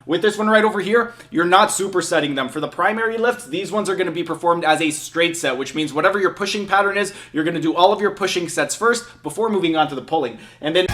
With this one right over here, you're not supersetting them. For the primary lifts, these ones are going to be performed as a straight set, which means whatever your pushing pattern is, you're going to do all of your pushing sets first before moving on to the pulling. And then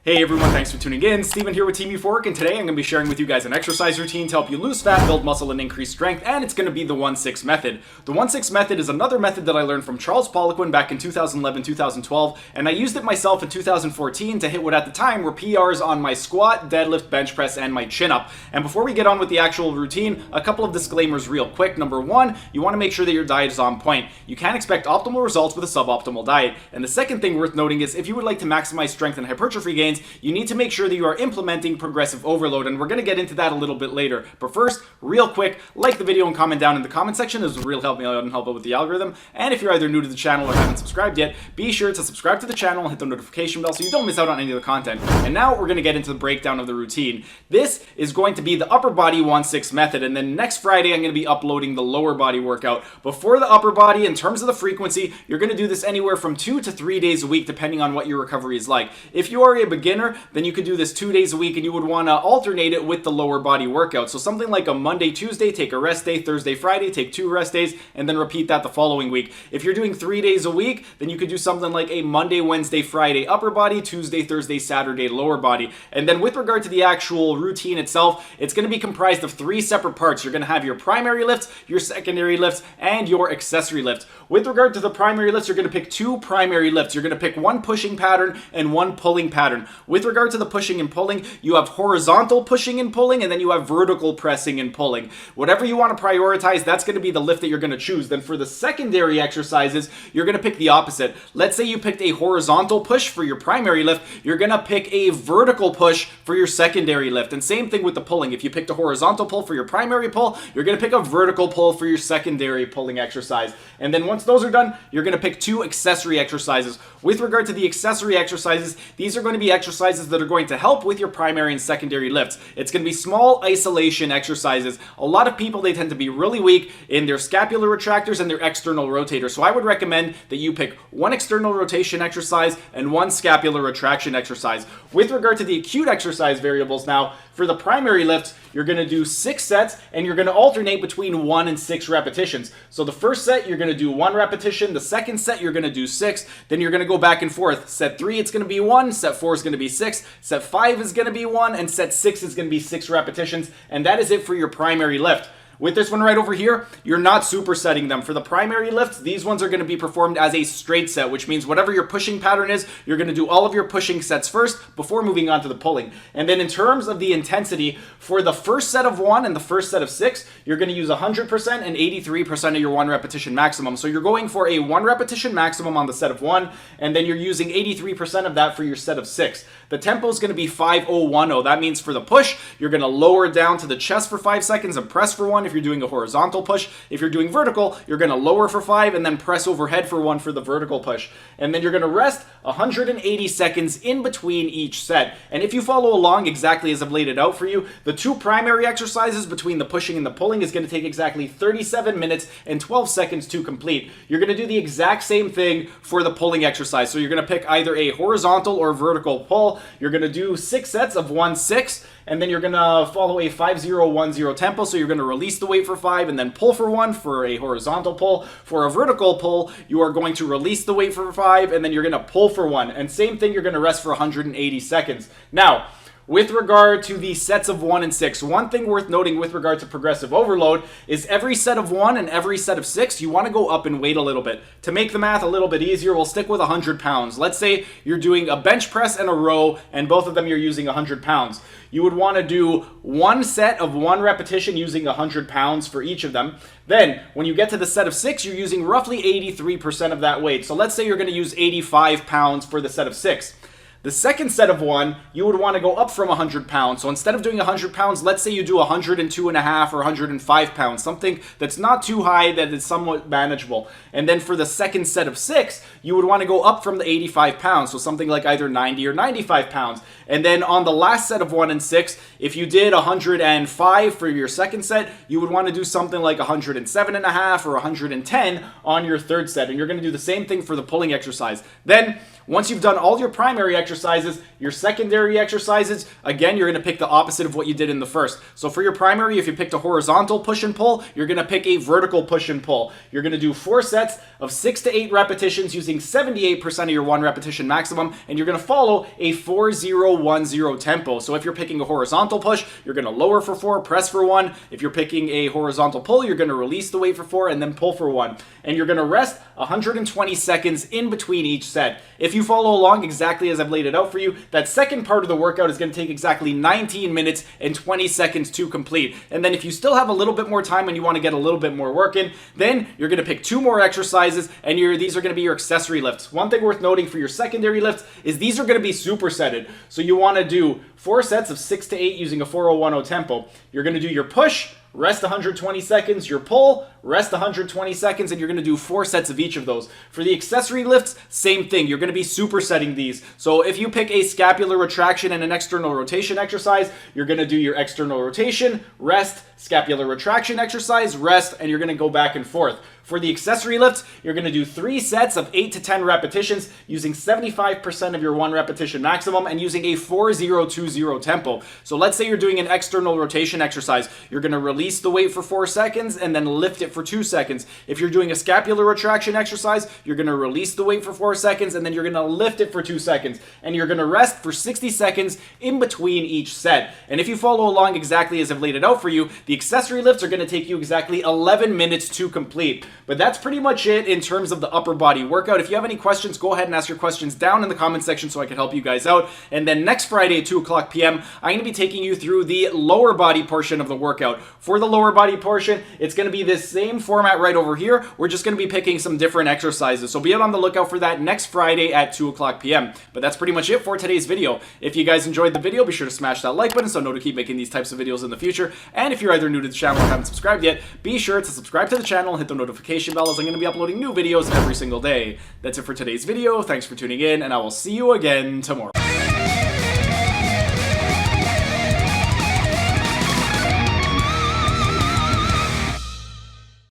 hey everyone, thanks for tuning in. Steven here with Team Euphoric, and today I'm going to be sharing with you guys an exercise routine to help you lose fat, build muscle, and increase strength, and it's going to be the 1-6 method. The 1-6 method is another method that I learned from Charles Poliquin back in 2011-2012, and I used it myself in 2014 to hit what at the time were PRs on my squat, deadlift, bench press, and my chin-up. And before we get on with the actual routine, a couple of disclaimers real quick. Number one, you want to make sure that your diet is on point. You can't expect optimal results with a suboptimal diet. And the second thing worth noting is if you would like to maximize strength and hypertrophy gains, you need to make sure that you are implementing progressive overload, and we're going to get into that a little bit later. But first, real quick, like the video and comment down in the comment section. This will really help me out and help out with the algorithm. And if you're either new to the channel or haven't subscribed yet, be sure to subscribe to the channel and hit the notification bell so you don't miss out on any of the content. And now we're going to get into the breakdown of the routine. This is going to be the upper body 1-6 method, and then next Friday I'm going to be uploading the lower body workout. Before the upper body, in terms of the frequency, you're going to do this anywhere from 2 to 3 days a week depending on what your recovery is like. If you are a beginner, then you could do this 2 days a week, and you would want to alternate it with the lower body workout. So something like a Monday, Tuesday, take a rest day, Thursday, Friday, take 2 rest days, and then repeat that the following week. If you're doing 3 days a week, then you could do something like a Monday, Wednesday, Friday upper body, Tuesday, Thursday, Saturday lower body. And then with regard to the actual routine itself, it's going to be comprised of 3 separate parts. You're going to have your primary lifts, your secondary lifts, and your accessory lifts. With regard to the primary lifts, you're going to pick 2 primary lifts. You're going to pick 1 pushing pattern and 1 pulling pattern. With regard to the pushing and pulling, you have horizontal pushing and pulling, and then you have vertical pressing and pulling. Whatever you want to prioritize, that's going to be the lift that you're going to choose. Then for the secondary exercises, you're going to pick the opposite. Let's say you picked a horizontal push for your primary lift, you're going to pick a vertical push for your secondary lift. And same thing with the pulling. If you picked a horizontal pull for your primary pull, you're going to pick a vertical pull for your secondary pulling exercise. And then once those are done, you're going to pick 2 accessory exercises. With regard to the accessory exercises, these are going to be exercises that are going to help with your primary and secondary lifts. It's going to be small isolation exercises. A lot of people, they tend to be really weak in their scapular retractors and their external rotators. So I would recommend that you pick 1 external rotation exercise and 1 scapular retraction exercise. With regard to the acute exercise variables now, for the primary lifts, you're going to do 6 sets, and you're going to alternate between 1 and 6 repetitions. So the first set, you're going to do 1 repetition. The second set, you're going to do 6. Then you're going to go back and forth. Set 3, it's going to be 1. Set 4 is going to be 6. Set 5 is going to be 1. And set 6 is going to be 6 repetitions. And that is it for your primary lift. With this one right over here, you're not supersetting them. For the primary lifts, these ones are going to be performed as a straight set, which means whatever your pushing pattern is, you're going to do all of your pushing sets first before moving on to the pulling. And then in terms of the intensity, for the first set of 1 and the first set of 6, you're going to use 100% and 83% of your 1 repetition maximum. So you're going for a 1 repetition maximum on the set of 1, and then you're using 83% of that for your set of 6. The tempo is going to be 5-0-1-0. That means for the push, you're going to lower down to the chest for 5 seconds and press for 1 if you're doing a horizontal push. If you're doing vertical, you're going to lower for 5 and then press overhead for 1 for the vertical push. And then you're going to rest 180 seconds in between each set. And if you follow along exactly as I've laid it out for you, the 2 primary exercises between the pushing and the pulling is going to take exactly 37 minutes and 12 seconds to complete. You're going to do the exact same thing for the pulling exercise. So you're going to pick either a horizontal or vertical pull. You're going to do 6 sets of 1-6, and then you're going to follow a 5-0-1-0 tempo. So you're going to release the weight for 5 and then pull for 1 for a horizontal pull. For a vertical pull, you are going to release the weight for 5 and then you're going to pull for 1. And same thing, you're going to rest for 180 seconds. Now, with regard to the sets of 1 and 6, one thing worth noting with regard to progressive overload is every set of 1 and every set of 6, you want to go up in weight a little bit. To make the math a little bit easier, we'll stick with 100 pounds. Let's say you're doing a bench press and a row, and both of them you're using 100 pounds. You would want to do 1 set of 1 repetition using 100 pounds for each of them. Then, when you get to the set of 6, you're using roughly 83% of that weight. So let's say you're going to use 85 pounds for the set of 6. The second set of 1, you would want to go up from 100 pounds. So instead of doing 100 pounds, let's say you do 102.5 or 105 pounds, something that's not too high, that is somewhat manageable. And then for the second set of 6, you would want to go up from the 85 pounds, so something like either 90 or 95 pounds. And then on the last set of 1 and 6, if you did 105 for your second set, you would want to do something like 107.5 or 110 on your third set. And you're going to do the same thing for the pulling exercise. Then, once you've done all your primary exercises, exercises. Your secondary exercises, again, you're going to pick the opposite of what you did in the first. So for your primary, if you picked a horizontal push and pull, you're going to pick a vertical push and pull. You're going to do 4 sets of 6 to 8 repetitions using 78% of your 1 repetition maximum, and you're going to follow a 4-0-1-0 tempo. So if you're picking a horizontal push, you're going to lower for 4, press for 1. If you're picking a horizontal pull, you're going to release the weight for 4 and then pull for 1. And you're going to rest 120 seconds in between each set. If you follow along exactly as I've laid it out for you, that second part of the workout is going to take exactly 19 minutes and 20 seconds to complete. And then if you still have a little bit more time and you want to get a little bit more work in, then you're going to pick 2 more exercises, and these are going to be your accessory lifts. One thing worth noting for your secondary lifts is these are going to be supersetted. So you want to do 4 sets of 6 to 8 using a 4-0-1-0 tempo. You're going to do your push, rest 120 seconds, your pull, rest 120 seconds, and you're going to do 4 sets of each of those. For the accessory lifts, same thing. You're going to be supersetting these. So if you pick a scapular retraction and an external rotation exercise, you're going to do your external rotation, rest, scapular retraction exercise, rest, and you're going to go back and forth. For the accessory lifts, you're going to do 3 sets of 8 to 10 repetitions using 75% of your 1 repetition maximum and using a 4-0-2-0 tempo. So let's say you're doing an external rotation exercise. You're going to release the weight for 4 seconds and then lift it for 2 seconds. If you're doing a scapular retraction exercise, you're going to release the weight for 4 seconds and then you're going to lift it for 2 seconds. And you're going to rest for 60 seconds in between each set. And if you follow along exactly as I've laid it out for you, the accessory lifts are going to take you exactly 11 minutes to complete. But that's pretty much it in terms of the upper body workout. If you have any questions, go ahead and ask your questions down in the comment section so I can help you guys out. And then next Friday at 2 o'clock p.m., I'm going to be taking you through the lower body portion of the workout. For the lower body portion, it's going to be this same format right over here. We're just going to be picking some different exercises. So be on the lookout for that next Friday at 2 o'clock p.m. But that's pretty much it for today's video. If you guys enjoyed the video, be sure to smash that like button so I know to keep making these types of videos in the future. And if you're either new to the channel or haven't subscribed yet, be sure to subscribe to the channel and hit the notification bell, as I'm going to be uploading new videos every single day. That's it for today's video. Thanks for tuning in, and I will see you again tomorrow.